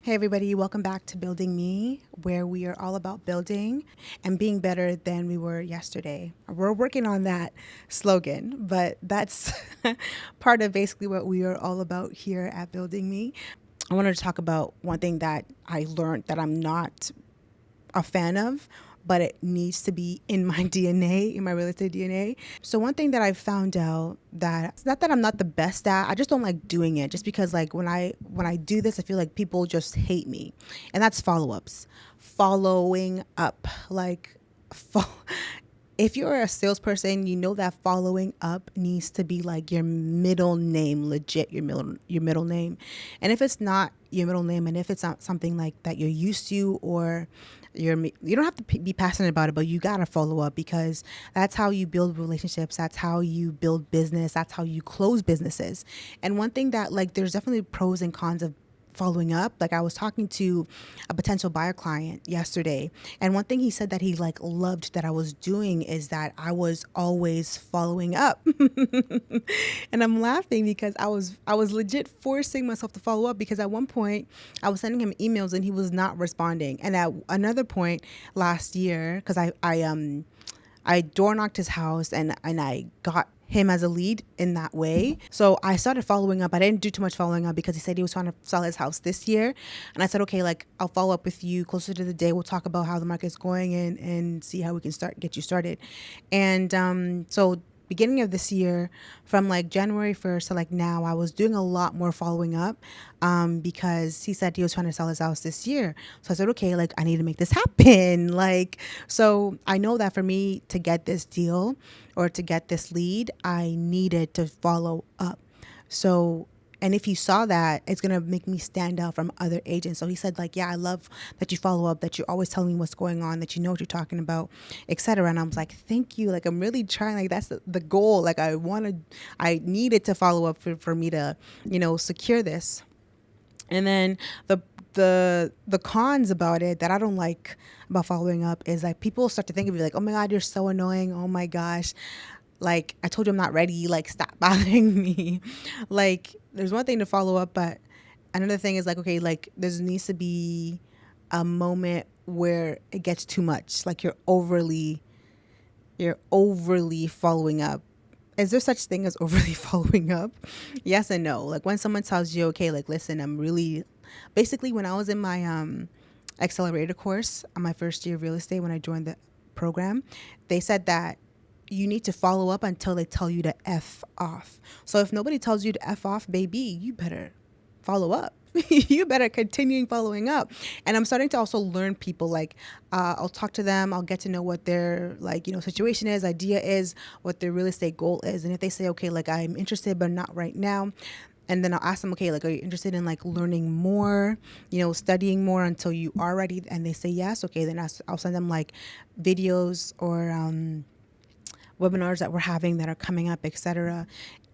Hey, everybody, welcome back to Building Me, where we are all about building and being better than we were yesterday. We're working on that slogan, but that's part of basically what we are all about here at Building Me. I wanted to talk about one thing that I learned that I'm not a fan of, but it needs to be in my DNA, in my real estate DNA. So one thing that I found out that it's not that I'm not the best at, I just don't like doing it. Just because like when I do this, I feel like people just hate me, and that's follow-ups, following up, like. Fo- if you're a salesperson, you know that following up needs to be like your middle name, legit your middle name. And if it's not your middle name, and if it's not something like that you're used to, or you don't have to be passionate about it, but you gotta follow up because that's how you build relationships. That's how you build business. That's how you close businesses. And one thing that like there's definitely pros and cons of following up. Like I was talking to a potential buyer client yesterday, and one thing he said that he like loved that I was doing is that I was always following up. And I'm laughing because I was legit forcing myself to follow up because at one point I was sending him emails and he was not responding. And at another point last year, because I door knocked his house and I got him as a lead in that way. So I started following up. I didn't do too much following up because he said he was trying to sell his house this year. And I said, okay, like I'll follow up with you closer to the day. We'll talk about how the market's going and see how we can get you started. And so beginning of this year, from like January 1st to like now, I was doing a lot more following up because he said he was trying to sell his house this year. So I said, okay, like I need to make this happen. Like, so I know that for me to get this deal or to get this lead, I needed to follow up. So, and if you saw that, it's gonna make me stand out from other agents. So he said, like, yeah, I love that you follow up, that you're always telling me what's going on, that you know what you're talking about, etc. And I was like, thank you. Like, I'm really trying. Like, that's the goal. Like, I needed to follow up for me to, secure this. And then the the cons about it that I don't like about following up is like people start to think of you like, oh my God, you're so annoying. Oh my gosh. Like I told you I'm not ready. Like stop bothering me. Like there's one thing to follow up, but another thing is like, okay, like there needs to be a moment where it gets too much. Like you're overly following up. Is there such thing as overly following up? Yes and no. Like when someone tells you, okay, like listen, I'm really basically when I was in my accelerator course on my first year of real estate when I joined the program, they said that you need to follow up until they tell you to F off. So if nobody tells you to F off, baby, you better follow up. You better continue following up. And I'm starting to also learn people. Like I'll talk to them, I'll get to know what their like situation is, idea is, what their real estate goal is. And if they say, okay, like I'm interested but not right now, and then I'll ask them, okay, like are you interested in like learning more, studying more until you are ready? And they say yes. Okay, then I'll send them like videos or webinars that we're having that are coming up, etc.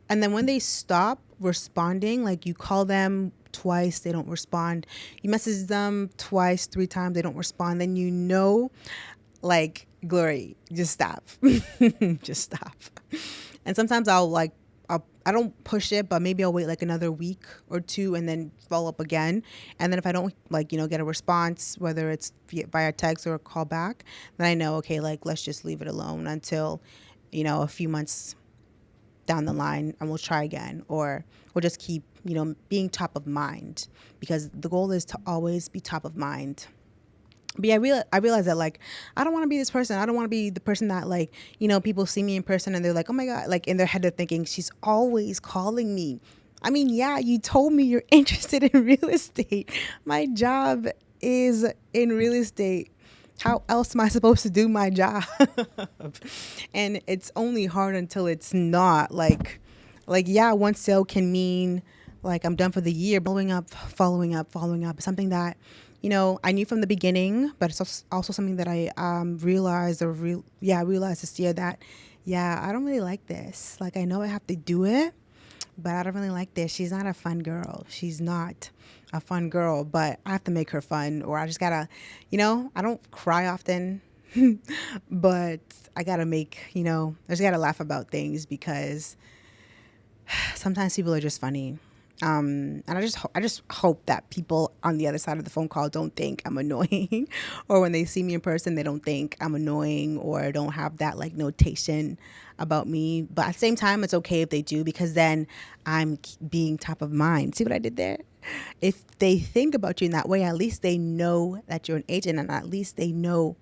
And then when they stop responding, like you call them twice, they don't respond. You message them twice, 3 times, they don't respond. Then like, Glory, just stop. Just stop. And sometimes I don't push it, but maybe I'll wait like another week or two and then follow up again. And then if I don't like, get a response, whether it's via text or a call back, then I know, okay, like let's just leave it alone until, a few months down the line and we'll try again, or we'll just keep, being top of mind because the goal is to always be top of mind. But yeah, I realize that like I don't want to be this person. I don't want to be the person that like people see me in person and they're like, oh my God, like in their head they're thinking she's always calling me. I mean, yeah, you told me you're interested in real estate. My job is in real estate. How else am I supposed to do my job? And it's only hard until it's not. Like yeah, one sale can mean like I'm done for the year. Following up, something that I knew from the beginning, but it's also something that I realized this year that I don't really like this. Like I know I have to do it, but I don't really like this. She's not a fun girl. She's not a fun girl, but I have to make her fun, or I just gotta, I don't cry often, but I gotta I just gotta laugh about things because sometimes people are just funny. And I just hope that people on the other side of the phone call don't think I'm annoying, or when they see me in person, they don't think I'm annoying or don't have that like notation about me. But at the same time, it's okay if they do, because then I'm being top of mind. See what I did there? If they think about you in that way, at least they know that you're an agent, and at least they know,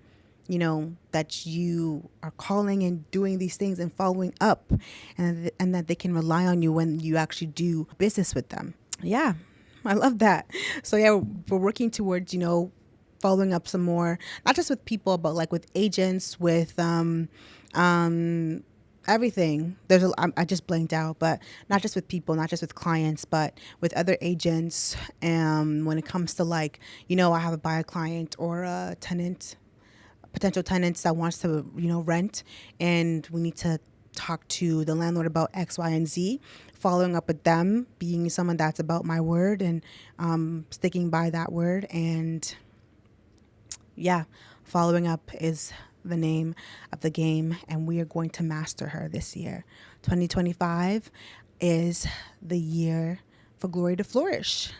that you are calling and doing these things and following up, and that they can rely on you when you actually do business with them. Yeah, I love that. So yeah, we're working towards, following up some more, not just with people, but like with agents, with um, everything. I just blanked out, but not just with people, not just with clients, but with other agents. When it comes to like, I have a buyer client or a tenant, potential tenants that wants to, rent, and we need to talk to the landlord about X, Y, and Z, following up with them, being someone that's about my word and sticking by that word. And yeah, following up is the name of the game, and we are going to master her this year. 2025 is the year for Glory to flourish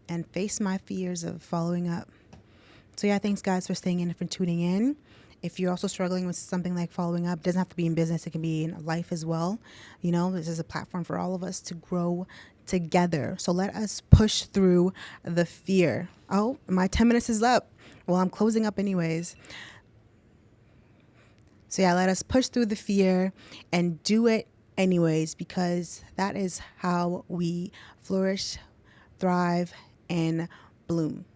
and face my fears of following up. So yeah, thanks guys for staying in and for tuning in. If you're also struggling with something like following up, it doesn't have to be in business, it can be in life as well. This is a platform for all of us to grow together. So let us push through the fear. Oh, my 10 minutes is up. Well, I'm closing up anyways. So yeah, let us push through the fear and do it anyways, because that is how we flourish, thrive, and bloom.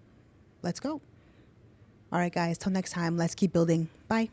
Let's go. All right, guys, till next time, let's keep building. Bye.